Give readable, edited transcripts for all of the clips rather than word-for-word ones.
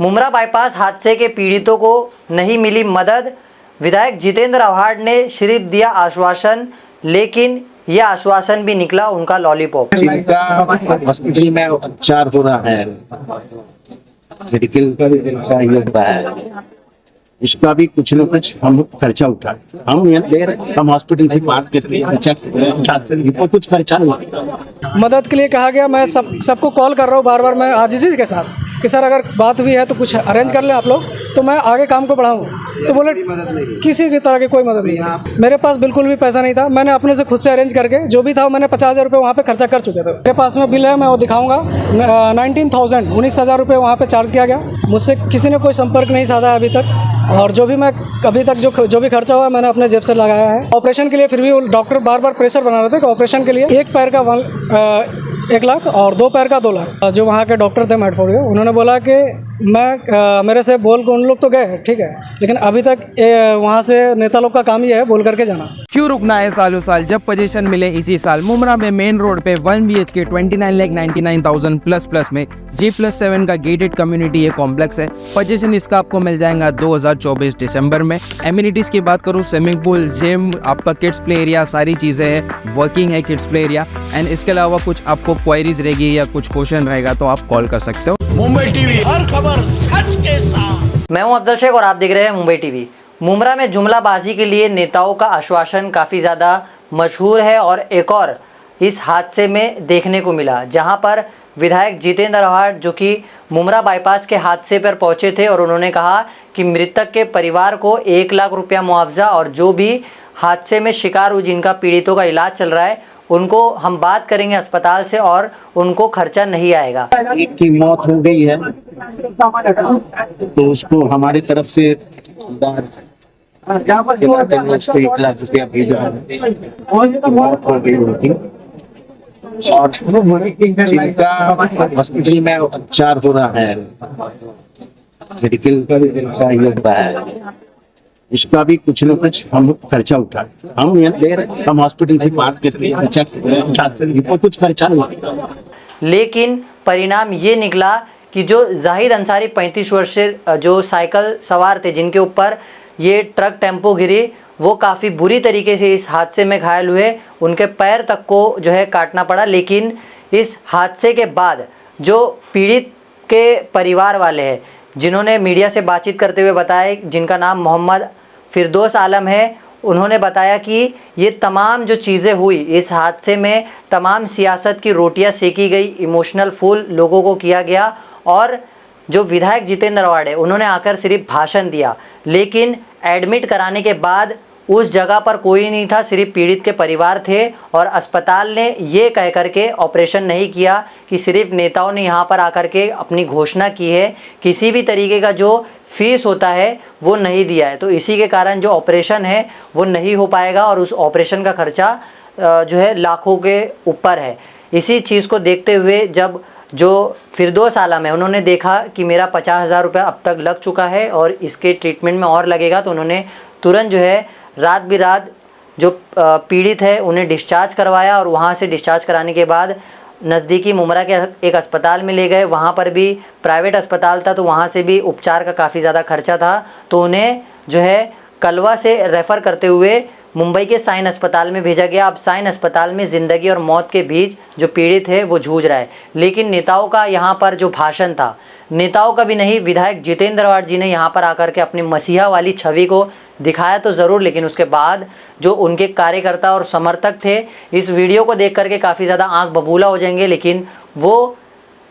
Mumbra bypass हादसे के पीड़ितों को नहीं मिली मदद। विधायक जितेंद्र आव्हाड ने सिर्फ दिया आश्वासन, लेकिन यह आश्वासन भी निकला उनका लॉलीपॉप। इनका हॉस्पिटल में उपचार हो रहा है, मेडिकल का ये हो रहा है, इसका भी कुछ न कुछ हम खर्चा उठा, हम हॉस्पिटल से बात करके खर्चा कुछ खर्चा नहीं। मदद के लिए कहा गया। मैं सबको कॉल कर रहा हूँ बार बार, मैं आजिज़ी के साथ कि सर अगर बात हुई है तो कुछ अरेंज कर लें आप लोग, तो मैं आगे काम को बढ़ाऊँ। तो बोले किसी की तरह की कोई मदद नहीं है। मेरे पास बिल्कुल भी पैसा नहीं था, मैंने अपने से खुद से अरेंज करके जो भी था मैंने 50,000 रुपये वहाँ पे खर्चा कर चुके थे। मेरे पास में बिल है, मैं वो दिखाऊंगा। 19,000 रुपये वहाँ पे चार्ज किया गया। मुझसे किसी ने कोई संपर्क नहीं साधा अभी तक, और जो भी मैं अभी तक जो भी खर्चा हुआ मैंने अपने जेब से लगाया है। ऑपरेशन के लिए फिर भी डॉक्टर बार बार प्रेशर बना रहे थे कि ऑपरेशन के लिए एक पैर का 1 लाख और 2 पैर का 2 लाख। जो वहाँ के डॉक्टर थे मेडफोर्ड के, उन्होंने बोला कि मैं मेरे से बोल के उन लोग तो गए, ठीक है, लेकिन अभी तक वहाँ से नेता लोग का काम ही है बोल करके जाना। क्यों रुकना है सालों साल, जब पोजीशन मिले इसी साल। मुमरा में मेन रोड पे 1 BHK 29,99,000 प्लस में G+7 का गेटेड कम्युनिटी ये कॉम्प्लेक्स है। पोजीशन इसका आपको मिल जाएगा 2024 दिसंबर में। एमिनिटीज की बात करूँ, स्विमिंग पूल, जिम, आपका किड्स प्ले एरिया, सारी चीज़ें हैं, वर्किंग है किड्स प्ले एरिया। एंड इसके अलावा कुछ आपको क्वेरीज रहेगी या कुछ क्वेश्चन रहेगा तो आप कॉल कर सकते हो। मुंबई टीवी, हर खबर सच के साथ। मैं हूं अफजल शेख और आप देख रहे हैं मुंबई टीवी। मुमरा में जुमलाबाजी के लिए नेताओं का आश्वासन काफ़ी ज़्यादा मशहूर है, और एक और इस हादसे में देखने को मिला, जहां पर विधायक जितेंद्र आव्हाड जो कि मुमरा बाईपास के हादसे पर पहुंचे थे, और उन्होंने कहा कि मृतक के परिवार को 1 लाख रुपया मुआवजा, और जो भी हादसे में शिकार हुए जिनका पीड़ितों का इलाज चल रहा है उनको हम बात करेंगे अस्पताल से, और उनको खर्चा नहीं आएगा। एक की मौत हो गई है तो उसको हमारी तरफ से 1 लाख रुपया भेजा है। मौत हो गई उनकी, और इनका हॉस्पिटल में उपचार हो रहा है, मेडिकल का ये हो रहा है, इसका भी कुछ न कुछ हम खर्चा उठा, हम हॉस्पिटल से बात करके खर्चा कुछ खर्चा नहीं। लेकिन परिणाम ये निकला कि जो जाहिद अंसारी 35 वर्षीय जो साइकिल सवार थे जिनके ऊपर ये ट्रक टेम्पो गिरी, वो काफ़ी बुरी तरीके से इस हादसे में घायल हुए। उनके पैर तक को जो है काटना पड़ा। लेकिन इस हादसे के बाद जो पीड़ित के परिवार वाले हैं, जिन्होंने मीडिया से बातचीत करते हुए बताया, जिनका नाम मोहम्मद फिरदौस आलम है, उन्होंने बताया कि ये तमाम जो चीज़ें हुई इस हादसे में, तमाम सियासत की रोटियां सेकी गई, इमोशनल फूल लोगों को किया गया, और जो विधायक जितेंद्र आव्हाड है उन्होंने आकर सिर्फ भाषण दिया, लेकिन एडमिट कराने के बाद उस जगह पर कोई नहीं था, सिर्फ पीड़ित के परिवार थे। और अस्पताल ने ये कह करके ऑपरेशन नहीं किया कि सिर्फ नेताओं ने यहाँ पर आकर के अपनी घोषणा की है, किसी भी तरीके का जो फीस होता है वो नहीं दिया है। तो इसी के कारण जो ऑपरेशन है वो नहीं हो पाएगा, और उस ऑपरेशन का खर्चा जो है लाखों के ऊपर है। इसी चीज़ को देखते हुए जब जो फिरदौस आलम है उन्होंने देखा कि मेरा 50,000 रुपये अब तक लग चुका है और इसके ट्रीटमेंट में और लगेगा, तो उन्होंने तुरंत जो है रात बिरात जो पीड़ित है उन्हें डिस्चार्ज करवाया, और वहाँ से डिस्चार्ज कराने के बाद नज़दीकी मुमरा के एक अस्पताल में ले गए। वहाँ पर भी प्राइवेट अस्पताल था, तो वहाँ से भी उपचार का काफ़ी ज़्यादा खर्चा था, तो उन्हें जो है कलवा से रेफ़र करते हुए मुंबई के साइन अस्पताल में भेजा गया। अब साइन अस्पताल में ज़िंदगी और मौत के बीच जो पीड़ित है वो जूझ रहा है। लेकिन नेताओं का यहाँ पर जो भाषण था, नेताओं का भी नहीं, विधायक जितेंद्र आव्हाड जी ने यहाँ पर आकर के अपनी मसीहा वाली छवि को दिखाया तो ज़रूर, लेकिन उसके बाद जो उनके कार्यकर्ता और समर्थक थे इस वीडियो को देख करके काफ़ी ज़्यादा आँख बबूला हो जाएंगे, लेकिन वो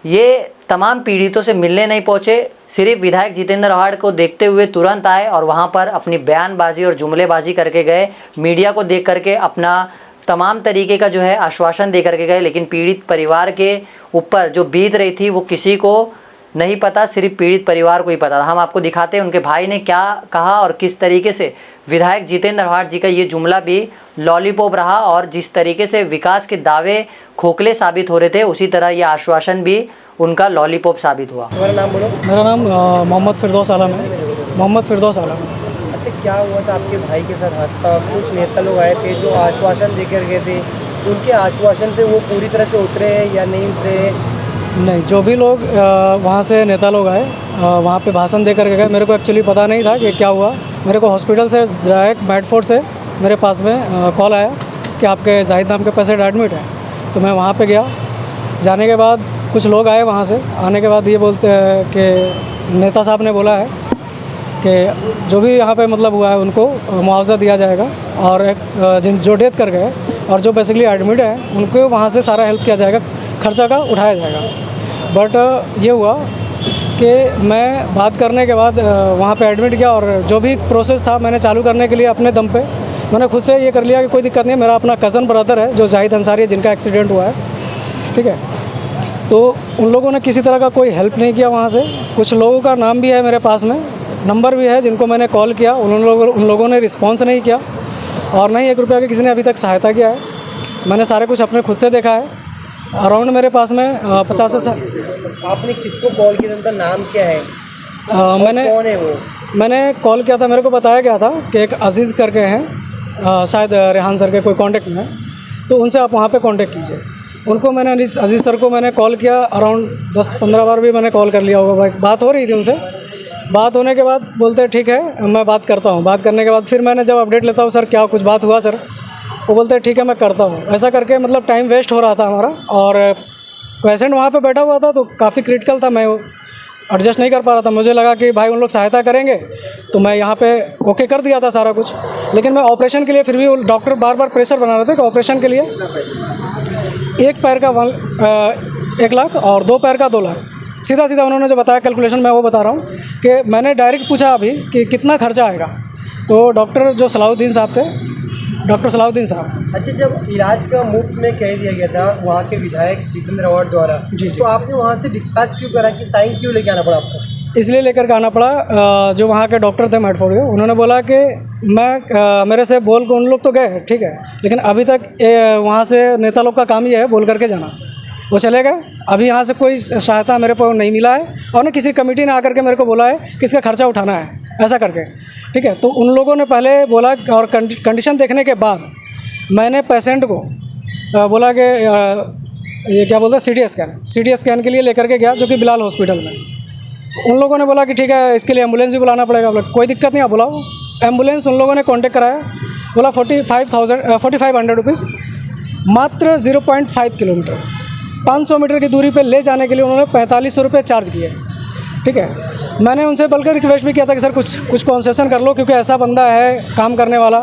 ये तमाम पीड़ितों से मिलने नहीं पहुँचे, सिर्फ विधायक जितेंद्र आव्हाड को देखते हुए तुरंत आए और वहाँ पर अपनी बयानबाजी और जुमलेबाजी करके गए, मीडिया को देख करके अपना तमाम तरीके का जो है आश्वासन दे करके गए। लेकिन पीड़ित परिवार के ऊपर जो बीत रही थी वो किसी को नहीं पता, सिर्फ पीड़ित परिवार को ही पता था। हम आपको दिखाते हैं उनके भाई ने क्या कहा और किस तरीके से विधायक जितेंद्र आव्हाड जी का ये जुमला भी लॉलीपॉप रहा, और जिस तरीके से विकास के दावे खोखले साबित हो रहे थे उसी तरह ये आश्वासन भी उनका लॉलीपॉप साबित हुआ। मेरा नाम बोलो। मेरा नाम मोहम्मद फिरदौस आलम है। मोहम्मद फिरदौस आलम। अच्छा, क्या हुआ था आपके भाई के साथ हादसा? कुछ नेता लोग आए थे जो आश्वासन देकर गए थे, उनके आश्वासन पे वो पूरी तरह से उतरे हैं या नहीं उतरे हैं, नहीं, जो भी लोग वहाँ से नेता लोग आए वहाँ पे भाषण दे करके गए। मेरे को एक्चुअली पता नहीं था कि क्या हुआ। मेरे को हॉस्पिटल से डायरेक्ट मेडफोर्ड से मेरे पास में कॉल आया कि आपके जाहिद नाम के पेशेंट एडमिट है। तो मैं वहाँ पे गया। जाने के बाद कुछ लोग आए वहाँ से। आने के बाद ये बोलते हैं कि नेता साहब ने बोला है कि जो भी यहाँ पे मतलब हुआ है उनको मुआवजा दिया जाएगा, और जिन जो डेथ कर गए और जो बेसिकली एडमिट है उनको वहाँ से सारा हेल्प किया जाएगा, खर्चा का उठाया जाएगा। बट ये हुआ कि मैं बात करने के बाद वहाँ पे एडमिट किया, और जो भी प्रोसेस था मैंने चालू करने के लिए अपने दम पे मैंने खुद से ये कर लिया कि कोई दिक्कत नहीं है। मेरा अपना कज़न ब्रदर है जो जाहिद अंसारी है, जिनका एक्सीडेंट हुआ है, ठीक है। तो उन लोगों ने किसी तरह का कोई हेल्प नहीं किया वहाँ से। कुछ लोगों का नाम भी है मेरे पास में, नंबर भी है, जिनको मैंने कॉल किया, उन लोगों ने रिस्पॉन्स नहीं किया, और ना ही 1 रुपया की किसी ने अभी तक सहायता किया है। मैंने सारे कुछ अपने खुद से देखा है। अराउंड मेरे पास में 50 से आपने किसको कॉल किया, उनका नाम क्या है, मैंने कौन है वो? मैंने कॉल किया था, मेरे को बताया गया था कि एक अजीज़ करके हैं, शायद रेहान सर के कोई कांटेक्ट में है, तो उनसे आप वहाँ पे कांटेक्ट कीजिए। उनको मैंने अजीज़ सर को मैंने कॉल किया, अराउंड 10-15 बार भी मैंने कॉल कर लिया होगा। बात हो रही थी उनसे। बात होने के बाद बोलते हैं ठीक है मैं बात करता हूँ। बात करने के बाद फिर मैंने जब अपडेट लेता हूँ, सर क्या कुछ बात हुआ सर, वो बोलते हैं ठीक है मैं करता हूँ। ऐसा करके मतलब टाइम वेस्ट हो रहा था हमारा, और पेशेंट वहाँ पे बैठा हुआ था तो काफ़ी क्रिटिकल था। मैं एडजस्ट नहीं कर पा रहा था। मुझे लगा कि भाई उन लोग सहायता करेंगे, तो मैं यहाँ पे ओके कर दिया था सारा कुछ। लेकिन मैं ऑपरेशन के लिए फिर भी डॉक्टर बार बार प्रेशर बना रहे थे कि ऑपरेशन के लिए 1 पैर का 1 लाख और 2 पैर का 2 लाख। सीधा सीधा उन्होंने जो बताया कैलकुलेशन, मैं वो बता रहा हूँ कि मैंने डायरेक्ट पूछा अभी कि कितना खर्चा आएगा, तो डॉक्टर जो सलाहुद्दीन साहब थे, डॉक्टर सलाहुद्दीन साहब। अच्छा, जब इलाज का मुफ्त में कह दिया गया था वहाँ के विधायक जितेंद्र अवार्ड द्वारा, जी। तो आपने वहाँ से डिस्चार्ज क्यों करा, कि साइन क्यों लेके आना पड़ा आपको? इसलिए लेकर के आना पड़ा, जो वहाँ के डॉक्टर थे मेडफोर्ड के, उन्होंने बोला कि मैं मेरे से बोल के उन लोग तो गए ठीक है, लेकिन अभी तक वहाँ से नेता लोग का काम ये है बोल करके जाना। वो चले गए। अभी यहाँ से कोई सहायता मेरे को नहीं मिला है, और ना किसी कमेटी ने आकर के मेरे को बोला है कि इसका खर्चा उठाना है, ऐसा करके, ठीक है। तो उन लोगों ने पहले बोला, और कंडीशन देखने के बाद मैंने पेशेंट को बोला कि ये क्या बोलते हैं, CT स्कैन के लिए लेकर के गया, जो कि बिलाल हॉस्पिटल में। उन लोगों ने बोला कि ठीक है इसके लिए एम्बुलेंस भी बुलाना पड़ेगा। बोला कोई दिक्कत नहीं, आप बुलाओ। एम्बुलेंस उन लोगों ने कॉन्टेक्ट कराया, बोला 4500 रुपीज़, मात्र 0.5 किलोमीटर 500 मीटर की दूरी पे ले जाने के लिए उन्होंने 4500 रुपये चार्ज किए, ठीक है। मैंने उनसे बल्कि रिक्वेस्ट भी किया था कि सर कुछ कॉन्सेशन कर लो, क्योंकि ऐसा बंदा है काम करने वाला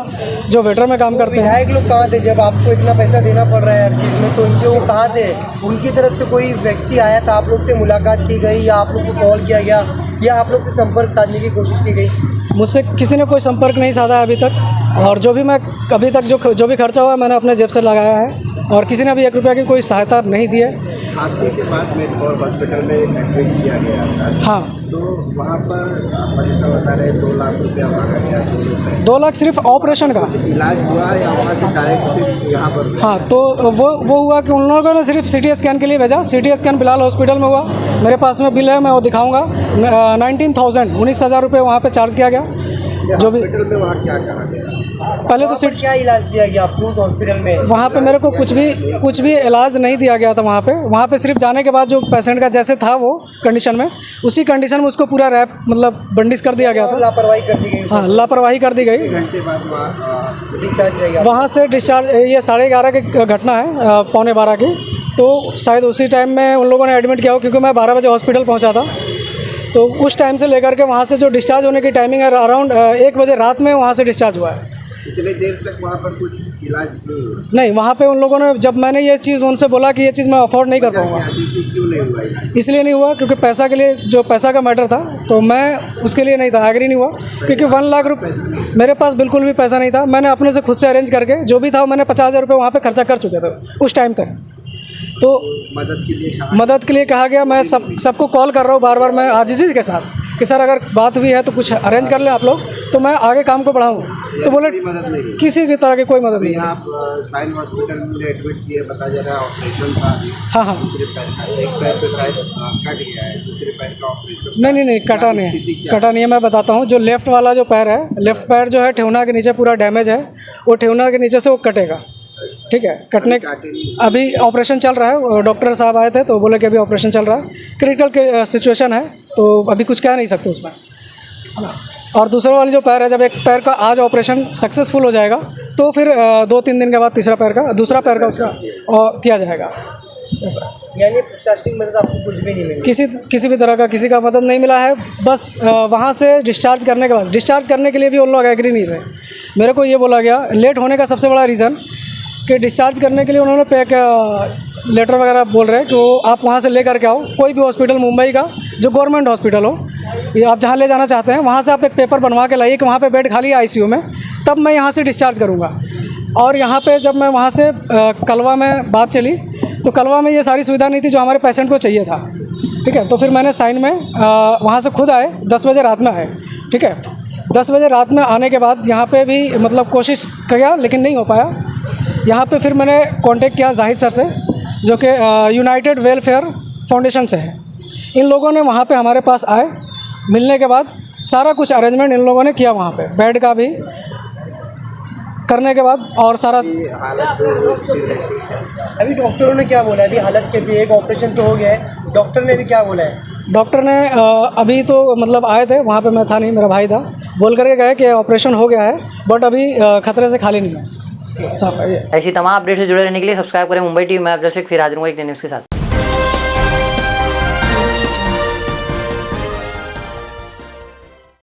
जो वेटर में काम करते हैं। विधायक लोग कहाँ थे जब आपको इतना पैसा देना पड़ रहा है हर चीज़ में, तो उनके वो कहाँ थे? उनकी तरफ से कोई व्यक्ति आया था, आप लोग से मुलाकात की गई, या आप लोग को कॉल किया गया, या आप लोग से संपर्क साधने की कोशिश की गई? मुझसे किसी ने कोई संपर्क नहीं साधा अभी तक, और जो भी मैं अभी तक जो भी खर्चा हुआ मैंने अपने जेब से लगाया है, और किसी ने अभी 1 रुपया की कोई सहायता नहीं दी है। हादसे के बाद मेडफोर्ड हॉस्पिटल में एडमिट किया गया था। हाँ, तो वहाँ पर आप ऐसा बता रहे 2 लाख रुपया मांगा गया। 2 लाख सिर्फ ऑपरेशन का इलाज हुआ, या वहाँ से डायरेक्ट यहाँ पर? हाँ, तो वो हुआ कि उन लोगों ने सिर्फ CT स्कैन के लिए भेजा। CT स्कैन बिलाल हॉस्पिटल में हुआ। मेरे पास में बिल है, मैं वो दिखाऊंगा। 19,000 रुपये वहाँ पे चार्ज किया गया। जो भी हॉस्पिटल में वहाँ क्या कहा गया? पहले तो वहाँ पर क्या इलाज दिया गया आपको उस हॉस्पिटल में? वहाँ पे मेरे को कुछ भी इलाज नहीं दिया गया था। वहाँ पे सिर्फ जाने के बाद जो पेशेंट का जैसे था वो कंडीशन में, उसी कंडीशन में उसको पूरा रैप मतलब बंदिश कर दिया गया था। लापरवाही कर दी गई? हाँ, लापरवाही कर दी गई। घंटे बाद वहाँ डिस्चार्ज दिया गया? वहाँ से डिस्चार्ज, ये 11:30 की घटना है, 11:45 की। तो शायद उसी टाइम में उन लोगों ने एडमिट किया हो, क्योंकि मैं 12 बजे हॉस्पिटल पहुँचा था। तो उस टाइम से लेकर के वहाँ से जो डिस्चार्ज होने की टाइमिंग है, अराउंड 1 बजे रात में वहाँ से डिस्चार्ज हुआ है। इतने देर तक वहाँ पर कुछ इलाज नहीं हुआ? नहीं, वहाँ पे उन लोगों ने, जब मैंने ये चीज़ उनसे बोला कि ये चीज़ मैं अफोर्ड नहीं कर पाऊँगा, क्यों नहीं हुआ इलाज? इसलिए नहीं हुआ क्योंकि पैसा के लिए, जो पैसा का मैटर था, तो मैं उसके लिए नहीं था, एग्री नहीं हुआ। क्योंकि 1 लाख रुपये मेरे पास बिल्कुल भी पैसा नहीं था। मैंने अपने से खुद से अरेंज करके जो भी था मैंने 50,000 रुपये वहाँ पर खर्चा कर चुके थे उस टाइम तक। तो मदद के लिए कहा गया। मैं सबको कॉल कर रहा हूँ बार बार, मैं आजिज़ी के साथ, कि सर अगर बात हुई है तो कुछ अरेंज कर लें आप लोग, तो मैं आगे काम को बढ़ाऊँ। तो बोले किसी की तरह की कोई मदद नहीं। आप साइन हॉस्पिटल में एडमिट किए, बता जा रहा है ऑपरेशन था। हाँ हाँ, दूसरे पैर का, एक पैर पे शायद कट गया है, दूसरे पैर का ऑपरेशन? नहीं, कटा नहीं है। मैं बताता हूँ, जो लेफ़्ट वाला जो पैर है, लेफ़्ट पैर जो है ठेहुना के नीचे पूरा डैमेज है। वो ठेहुना के नीचे से वो कटेगा। ठीक है, कटने अभी ऑपरेशन चल रहा है। डॉक्टर साहब आए थे तो बोले कि अभी ऑपरेशन चल रहा है, क्रिटिकल सिचुएशन है, तो अभी कुछ कह नहीं सकते उसमें, है ना। और दूसरा वाली जो पैर है, जब एक पैर का आज ऑपरेशन सक्सेसफुल हो जाएगा तो फिर 2-3 दिन के बाद दूसरा पैर का उसका किया जाएगा ऐसा। यानी प्रशासनिक मदद आपको कुछ भी नहीं मिली? किसी भी तरह का किसी का मदद नहीं मिला है। बस वहाँ से डिस्चार्ज करने के बाद, डिस्चार्ज करने के लिए भी उन लोग एग्री नहीं थे। मेरे को ये बोला गया, लेट होने का सबसे बड़ा रीज़न कि डिस्चार्ज करने के लिए उन्होंने लेटर वगैरह बोल रहे हैं कि आप वहाँ से लेकर के आओ, कोई भी हॉस्पिटल मुंबई का जो गवर्नमेंट हॉस्पिटल हो, ये आप जहाँ ले जाना चाहते हैं वहाँ से आप एक पेपर बनवा के लाइए कि वहाँ पे बेड खाली है आईसीयू में, तब मैं यहाँ से डिस्चार्ज करूँगा। और यहाँ पे जब मैं वहाँ से कलवा में बात चली तो कलवा में ये सारी सुविधा नहीं थी जो हमारे पेशेंट को चाहिए था, ठीक है। तो फिर मैंने साइन में वहाँ से खुद आए, 10 बजे रात में आए, ठीक है। 10 बजे रात में आने के बाद यहाँ पे भी मतलब कोशिश किया लेकिन नहीं हो पाया। यहाँ पे फिर मैंने कांटेक्ट किया जाहिद सर से, जो कि यूनाइटेड वेलफेयर फाउंडेशन से है। इन लोगों ने वहाँ पे हमारे पास आए, मिलने के बाद सारा कुछ अरेंजमेंट इन लोगों ने किया, वहाँ पे बेड का भी करने के बाद और सारा। अभी डॉक्टरों ने क्या बोला है? अभी हालत कैसी है? एक ऑपरेशन तो हो गया है, डॉक्टर ने भी क्या बोला है? डॉक्टर ने अभी तो मतलब आए थे वहाँ पे, मैं था नहीं, मेरा भाई था, बोल करके गए कि ऑपरेशन हो गया है बट अभी खतरे से खाली नहीं है, साफ है ये। ऐसी तमाम अपडेट से जुड़े रहने के लिए सब्सक्राइब करें मुंबई टीवी। मैं अफजल शेख, फिर हाजिर हूँ एक नई न्यूज़ के साथ।